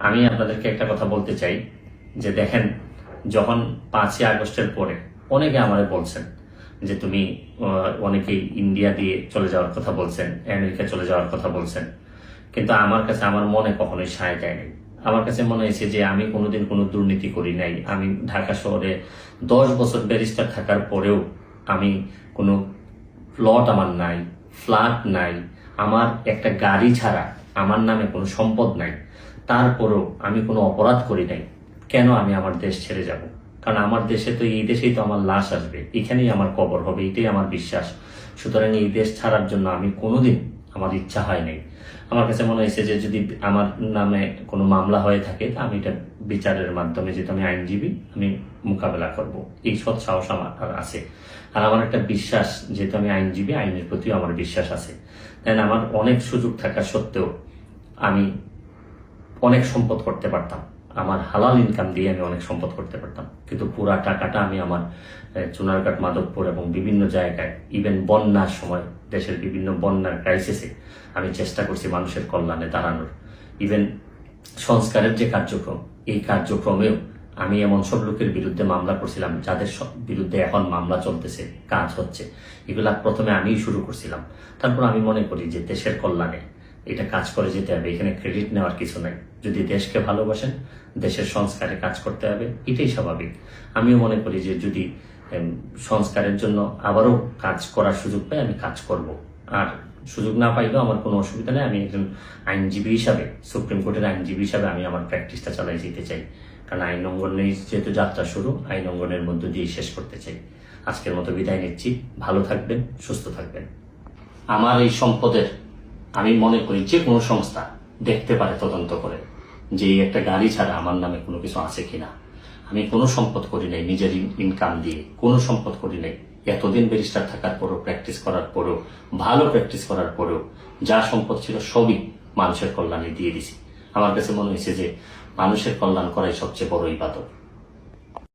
আমি আপনাদেরকে একটা কথা বলতে চাই যে দেখেন, যখন 5ই আগস্টের পরে অনেকে আমারে বলছেন যে তুমি অনেকেই ইন্ডিয়া দিয়ে চলে যাওয়ার কথা বলছেন, আমেরিকা চলে যাওয়ার কথা বলছেন, কিন্তু আমার কাছে আমার মনে কখনোই সায় দেয়নি। আমার কাছে মনে হয়েছে যে আমি কোনোদিন কোনো দুর্নীতি করি নাই। আমি ঢাকা শহরে 10 বছর ব্যারিস্টার থাকার পরেও আমি কোনো প্লট আমার নাই, ফ্ল্যাট নাই, আমার একটা গাড়ি ছাড়া আমার নামে কোনো সম্পদ নাই। তারপরেও আমি কোনো অপরাধ করি নাই। কেন আমি আমার দেশ ছেড়ে যাব? কারণ আমার দেশে তো, এই দেশেই তো আমার লাশ আসবে, এখানেই আমার কবর হবে, এটাই আমার বিশ্বাস। সুতরাং এই দেশ ছাড়ার জন্য আমি কোনোদিন, আমার ইচ্ছা হয় নাই। আমার কাছে মনে হয়েছে যে যদি আমার নামে কোনো মামলা হয়ে থাকে, তা আমি এটা বিচারের মাধ্যমে, যেহেতু আমি আইনজীবী, আমি মোকাবেলা করব, এই সৎ সাহস আমার আছে। আর আমার একটা বিশ্বাস, যেহেতু আমি আইনজীবী, আইনের প্রতিও আমার বিশ্বাস আছে। তাই না, আমার অনেক সুযোগ থাকা সত্ত্বেও আমি অনেক সম্পদ করতে পারতাম। আমার হালাল ইনকাম দিয়ে আমি অনেক সম্পদ করতে পারতাম, কিন্তু পুরা টাকাটা আমি আমার চুনারঘাট, মাধবপুর এবং বিভিন্ন জায়গায়, ইভেন বন্যার সময়, দেশের বিভিন্ন বন্যার ক্রাইসিসে আমি চেষ্টা করছি মানুষের কল্যাণে দাঁড়ানোর। ইভেন সংস্কারের যে কার্যক্রম, এই কার্যক্রমেও আমি এমন সব লোকের বিরুদ্ধে মামলা করছিলাম যাদের বিরুদ্ধে এখন মামলা চলতেছে, কাজ হচ্ছে। এগুলা প্রথমে আমিই শুরু করছিলাম। তারপর আমি মনে করি যে দেশের কল্যাণে এটা কাজ করে যেতে হবে, এখানে ক্রেডিট নেওয়ার কিছু নাই। যদি দেশকে ভালোবাসেন, দেশের সংস্কারে কাজ করতে হবে, এটাই স্বাভাবিক। আমিও মনে করি যে যদি সংস্কারের জন্য আবারও কাজ করার সুযোগ পাই, আমি কাজ করব। আর সুযোগ না পাইলেও আমার কোনো অসুবিধা নেই। আমি একজন আইনজীবী হিসাবে, সুপ্রিম কোর্টের আইনজীবী হিসাবে আমি আমার প্র্যাকটিসটা চালাই যেতে চাই। কারণ আইন অঙ্গনের যেহেতু যাত্রা শুরু, আইন অঙ্গনের মধ্য দিয়ে শেষ করতে চাই। আজকের মতো বিদায় নিচ্ছি। ভালো থাকবেন, সুস্থ থাকবেন। আমার এই সম্পদের, আমি মনে করি যে কোনো সংস্থা দেখতে পারে তদন্ত করে যে এই একটা গাড়ি ছাড়া আমার নামে কোনো কিছু আছে কিনা। আমি কোনো সম্পদ করি নাই নিজের ইনকাম দিয়ে, কোনো সম্পদ করি নাই। এতদিন ব্যারিস্টার থাকার পরেও, প্র্যাকটিস করার পরেও, ভালো প্র্যাকটিস করার পরেও যা সম্পদ ছিল সবই মানুষের কল্যাণে দিয়ে দিছি। আমার কাছে মনে হয়েছে যে মানুষের কল্যাণ করাই সবচেয়ে বড় ইবাদত।